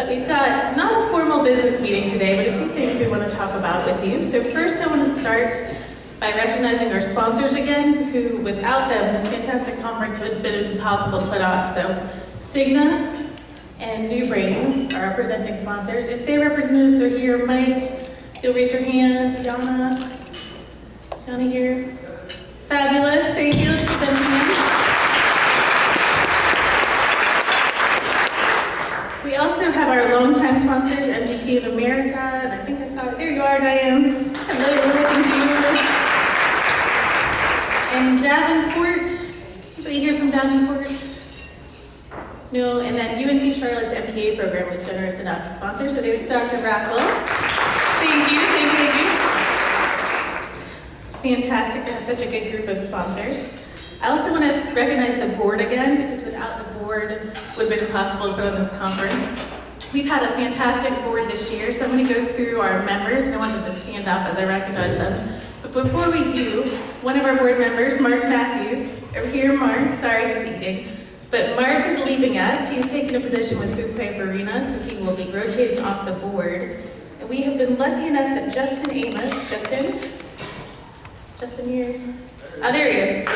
But we've got not a formal business meeting today, but a few things we want to talk about with you. So first I want to start by recognizing our sponsors again, who without them, this fantastic conference would have been impossible to put on. So Cigna and New Brain are our presenting sponsors. If their representatives are here, Mike, you'll raise your hand. Tiana? Is Tiana here? Fabulous, thank you. Let's give them a hand. We also have our longtime sponsors, MGT of America, and I think I saw it. There you are, Diane. Hello, thank you. And Davenport. Anybody here from Davenport? No, and that UNC Charlotte's MPA program was generous enough to sponsor. So there's Dr. Rassel. Thank you, thank you. It's fantastic to have such a good group of sponsors. I also want to recognize the board again, because without the board, it would have been impossible to put on this conference. We've had a fantastic board this year, so I'm going to go through our members, and I want them to stand up as I recognize them. But before we do, one of our board members, Mark Matthews, over here, Mark, sorry he's eating, but Mark is leaving us. He's taken a position with Fuquay Arena, so he will be rotating off the board. And we have been lucky enough that Justin Amos, Justin here? Oh, there he is.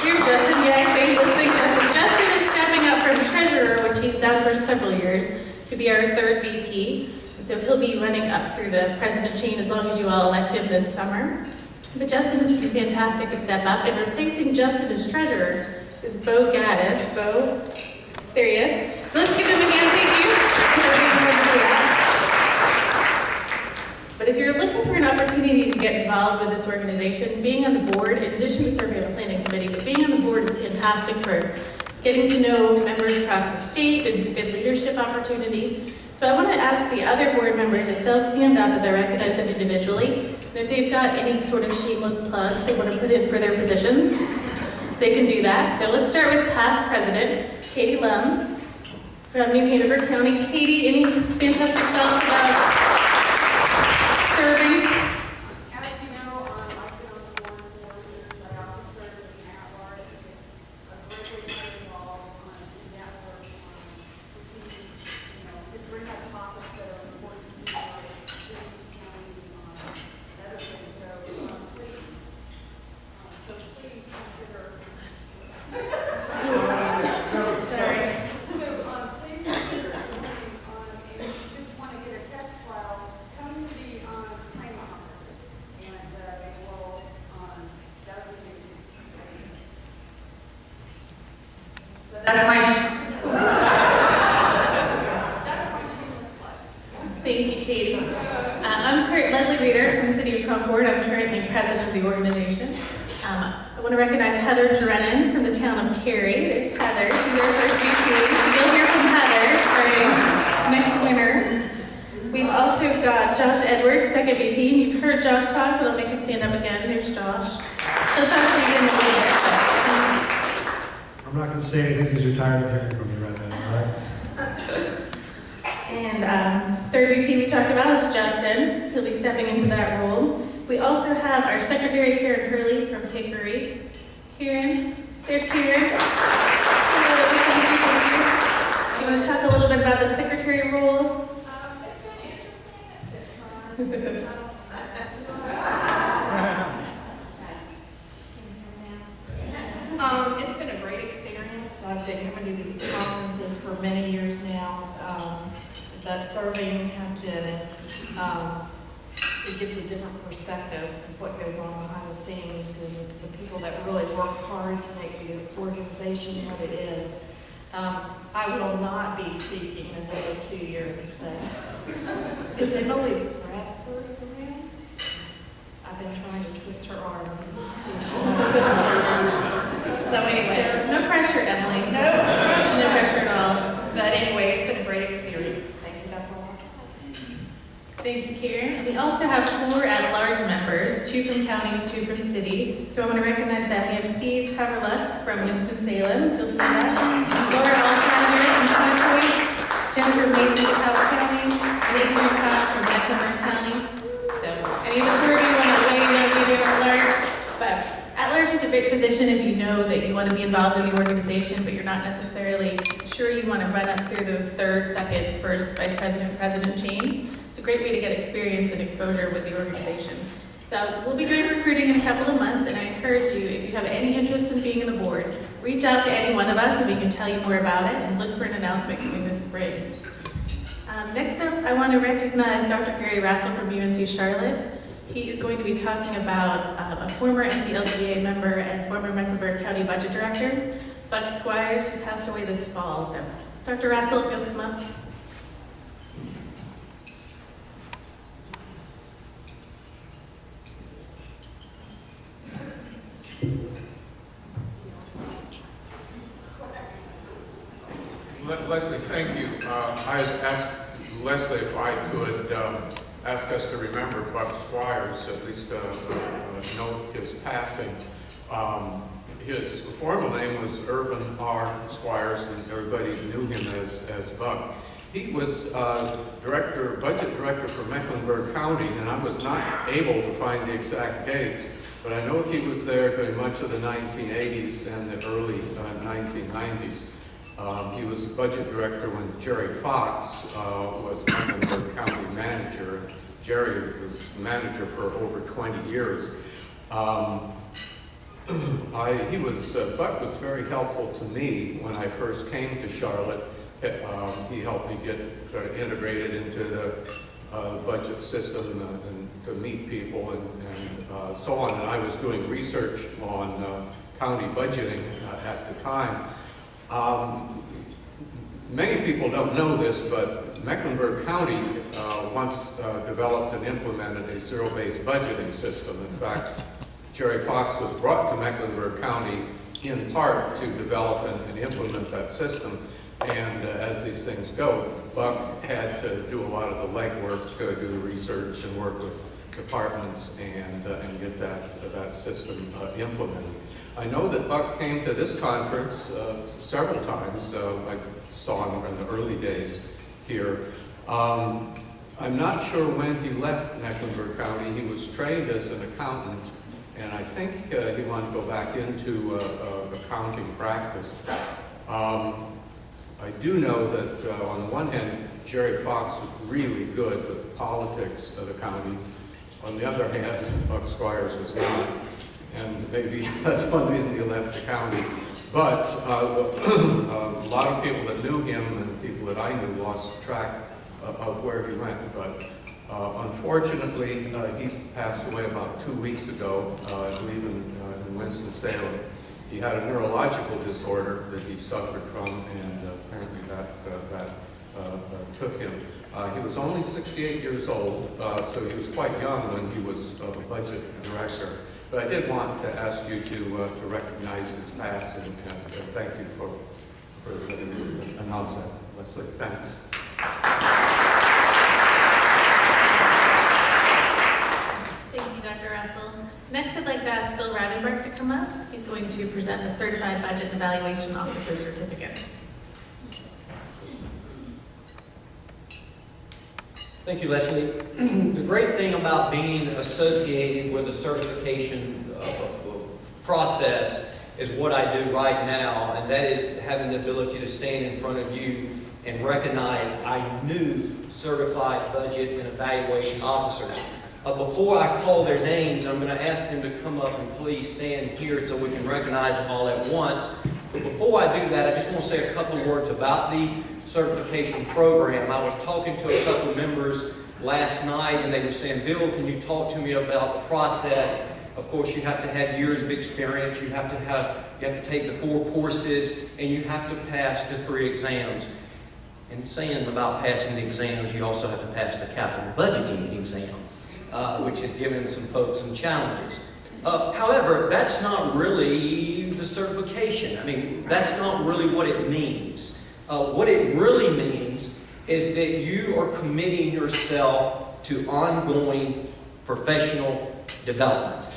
Here's Justin. Yeah, thank you. Justin. Justin is stepping up from treasurer, which he's done for several years, to be our third VP. And so he'll be running up through the president chain as long as you all elect him this summer. But Justin has been fantastic to step up, and replacing Justin as treasurer is Bo Gaddis. Bo, there he is. So let's give him a hand. Thank you. But if you're looking for an opportunity to get involved with this organization, being on the board, in addition to serving on the planning committee, but being on the board is fantastic for getting to know members across the state, and it's a good leadership opportunity. So I want to ask the other board members if they'll stand up as I recognize them individually, and if they've got any sort of shameless plugs they want to put in for their positions, they can do that. So let's start with past president, Katie Lum from New Hanover County. Katie, any fantastic thoughts about serving? As you know, I've been on the board for 4 years. I also serve as an at-large. It's greatly involved in that work to see, to bring up topics that are important to the city, county, and other things. So please consider. Sorry. Please consider joining and if you just want to get a test file, come to the claim office, and they will designate you. That's my shameless plug. Thank you, Katie. I'm Leslie Reeder from the City of Concord. I'm currently president of the organization. I want to recognize Heather Drennan from the town of Cary. There's Heather. She's our first VP. So you'll hear from Heather starting next winter. We've also got Josh Edwards, second VP. And you've heard Josh talk, but I'll make him stand up again. There's Josh. Let's actually in a little bit. I'm not going to say anything because you're tired of hearing from me right now, all right? And third VP we talked about is Justin. He'll be stepping into that role. We also have our secretary, Karen Hurley from Hickory. Karen, there's Karen. Hello, thank you. You want to talk a little bit about the secretary role? It's kind of interesting. It's been a great experience. I've been coming to these conferences for many years now. But serving has been, it gives a different perspective of what goes on behind the scenes and the people that really work hard to make the organization what it is. I will not be seeking another 2 years, but is Emily Bradford around? I've been trying to twist her arm and see if she wants. So anyway. No pressure, Emily. No pressure. No pressure at all. But anyway, it's been a great experience. Thank you, that's all. Thank you, Karen. We also have 4 at-large members, 2 from counties, 2 from cities. So I want to recognize them. We have Steve Haverluck from Winston-Salem. He'll stand up. Laura Altizer from High Point. Jennifer Mason from Howard County. And Adrian Cox from Mecklenburg County. So any of the 4 of you want to weigh in on being at-large? But at-large is a great position if you know that you want to be involved in the organization, but you're not necessarily sure you want to run up through the third, second, first vice president, president chain. It's a great way to get experience and exposure with the organization. So we'll be doing recruiting in a couple of months, and I encourage you, if you have any interest in being in the board, reach out to any one of us and we can tell you more about it, and look for an announcement coming this spring. Next up, I want to recognize Dr. Gary Rassel from UNC Charlotte. He is going to be talking about a former NCLGBA member and former Mecklenburg County Budget Director, Buck Squires, who passed away this fall. So, Dr. Rassel, if you'll come up. Leslie, thank you. I asked Leslie if I could ask us to remember Buck Squires, at least note his passing. His formal name was Irvin R. Squires, and everybody knew him as Buck. He was budget director for Mecklenburg County, and I was not able to find the exact dates, but I know he was there during much of the 1980s and the early 1990s. He was budget director when Jerry Fox was Mecklenburg County manager. Jerry was manager for over 20 years. Buck was very helpful to me when I first came to Charlotte. He helped me get sort of integrated into the budget system and to meet people and so on. And I was doing research on county budgeting at the time. Many people don't know this, but Mecklenburg County once developed and implemented a zero-based budgeting system. In fact, Jerry Fox was brought to Mecklenburg County in part to develop and implement that system. And as these things go, Buck had to do a lot of the legwork, do the research and work with departments and get that system implemented. I know that Buck came to this conference several times. I saw him in the early days here. I'm not sure when he left Mecklenburg County. He was trained as an accountant, and I think he wanted to go back into accounting practice. I do know that on the one hand, Jerry Fox was really good with the politics of the county. On the other hand, Buck Squires was not. And maybe that's one reason he left the county. But a lot of people that knew him and people that I knew lost track of where he went. But unfortunately, he passed away about 2 weeks ago, I believe in Winston-Salem. He had a neurological disorder that he suffered from, and apparently that took him. He was only 68 years old, so he was quite young when he was a budget director. But I did want to ask you to recognize his passing and thank you for letting me announce that. Leslie, thanks. Thank you, Dr. Russell. Next, I'd like to ask Bill Ravenberg to come up. He's going to present the Certified Budget and Evaluation Officer certificates. Thank you, Leslie. The great thing about being associated with the certification process is what I do right now, and that is having the ability to stand in front of you and recognize our new certified budget and evaluation officers. Before I call their names, I'm going to ask them to come up and please stand here so we can recognize them all at once. But before I do that, I just want to say a couple of words about the certification program. I was talking to a couple of members last night, and they were saying, Bill, can you talk to me about the process? Of course, you have to have years of experience. You have to take the 4 courses, and you have to pass the 3 exams. And saying about passing the exams, you also have to pass the capital budgeting exam, which has given some folks some challenges. However, that's not really the certification. I mean, that's not really what it means. What it really means is that you are committing yourself to ongoing professional development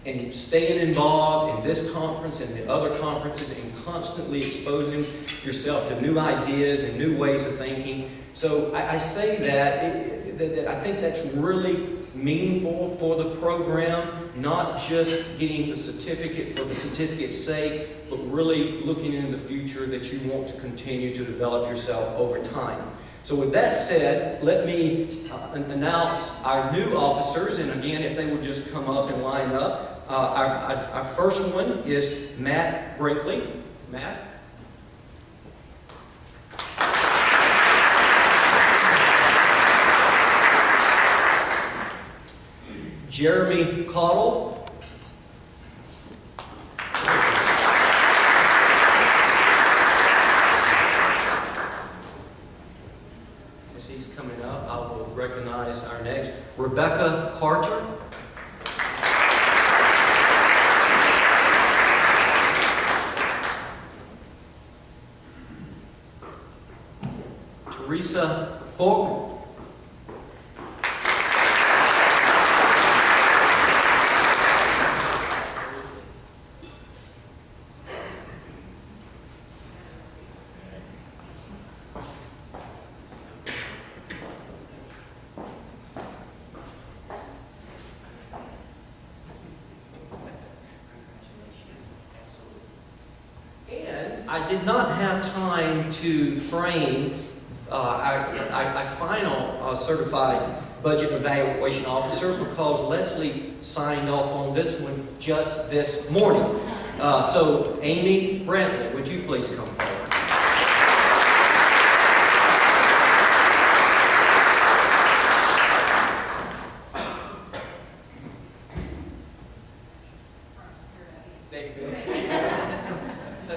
and staying involved in this conference and the other conferences and constantly exposing yourself to new ideas and new ways of thinking. So I say that I think that's really meaningful for the program, not just getting the certificate for the certificate's sake, but really looking into the future that you want to continue to develop yourself over time. So with that said, let me announce our new officers, and again, if they would just come up and line up. Our first one is Matt Brinkley. Matt? Jeremy Caudle. As he's coming up, I will recognize our next, Rebecca Carter. Teresa Falk. I did not have time to frame our final certified budget evaluation officer because Leslie signed off on this one just this morning. So Amy Brantley, would you please come forward?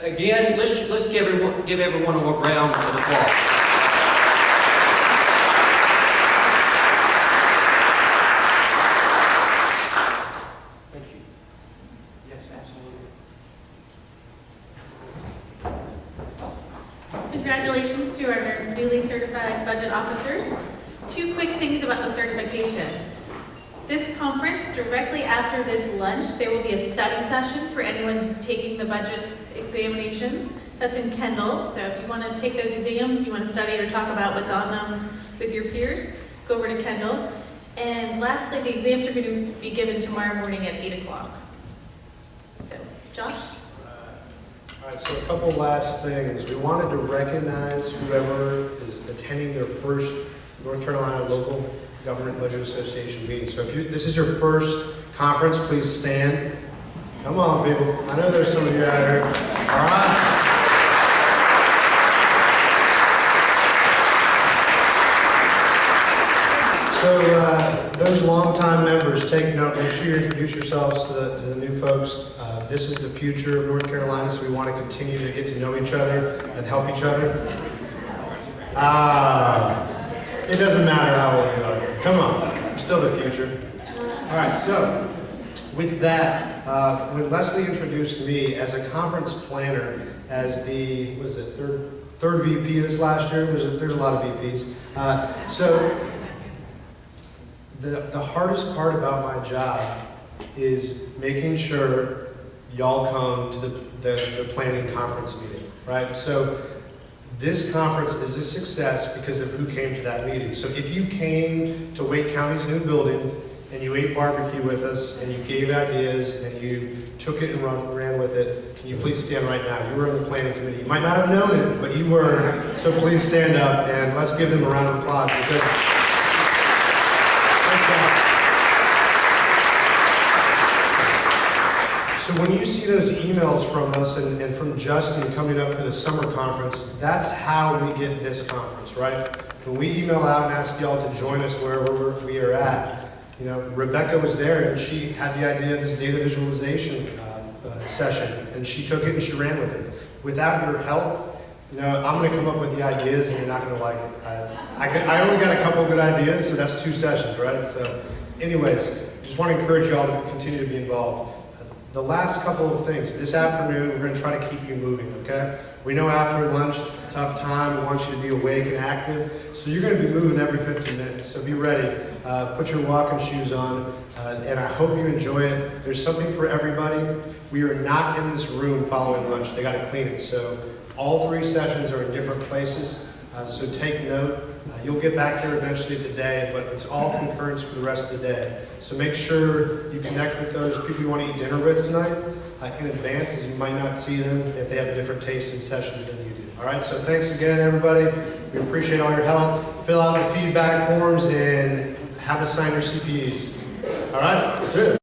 Again, let's give everyone a round of applause. Thank you. Yes, absolutely. Congratulations to our newly certified budget officers. 2 quick things about the certification. This conference, directly after this lunch, there will be a study session for anyone who's taking the budget examinations. That's in Kendall, so if you want to take those exams, you want to study or talk about what's on them with your peers, go over to Kendall. And lastly, the exams are going to be given tomorrow morning at 8 o'clock. So, Josh? All right, so a couple last things. We wanted to recognize whoever is attending their first North Carolina Local Government Budget Association meeting. So if this is your first conference, please stand. Come on, people. I know there's some of you out here. All right. So those longtime members, take note. Make sure you introduce yourselves to the new folks. This is the future of North Carolina, so we want to continue to get to know each other and help each other. It doesn't matter how old you are. Come on, you're still the future. All right, so with that, when Leslie introduced me as a conference planner, as the, what is it, third VP this last year, there's a lot of VPs. So the hardest part about my job is making sure y'all come to the planning conference meeting, right? So this conference is a success because of who came to that meeting. So if you came to Wake County's new building and you ate barbecue with us and you gave ideas and you took it and ran with it, can you please stand right now? You were on the planning committee. You might not have known it, but you were. So please stand up and let's give them a round of applause because so when you see those emails from us and from Justin coming up for the summer conference, that's how we get this conference, right? When we email out and ask y'all to join us wherever we are at, you know, Rebecca was there and she had the idea of this data visualization session, and she took it and she ran with it. Without your help, you know, I'm going to come up with the ideas and you're not going to like it. I only got a couple good ideas, so that's 2 sessions, right? So anyways, just want to encourage y'all to continue to be involved. The last couple of things. This afternoon, we're going to try to keep you moving, okay? We know after lunch it's a tough time. We want you to be awake and active. So you're going to be moving every 15 minutes. So be ready. Put your walking shoes on. And I hope you enjoy it. There's something for everybody. We are not in this room following lunch. They got to clean it. So all 3 sessions are in different places. So take note. You'll get back here eventually today, but it's all concurrence for the rest of the day. So make sure you connect with those people you want to eat dinner with tonight in advance, as you might not see them if they have a different taste in sessions than you do. All right, so thanks again, everybody. We appreciate all your help. Fill out the feedback forms and have us sign your CPEs. All right, see you.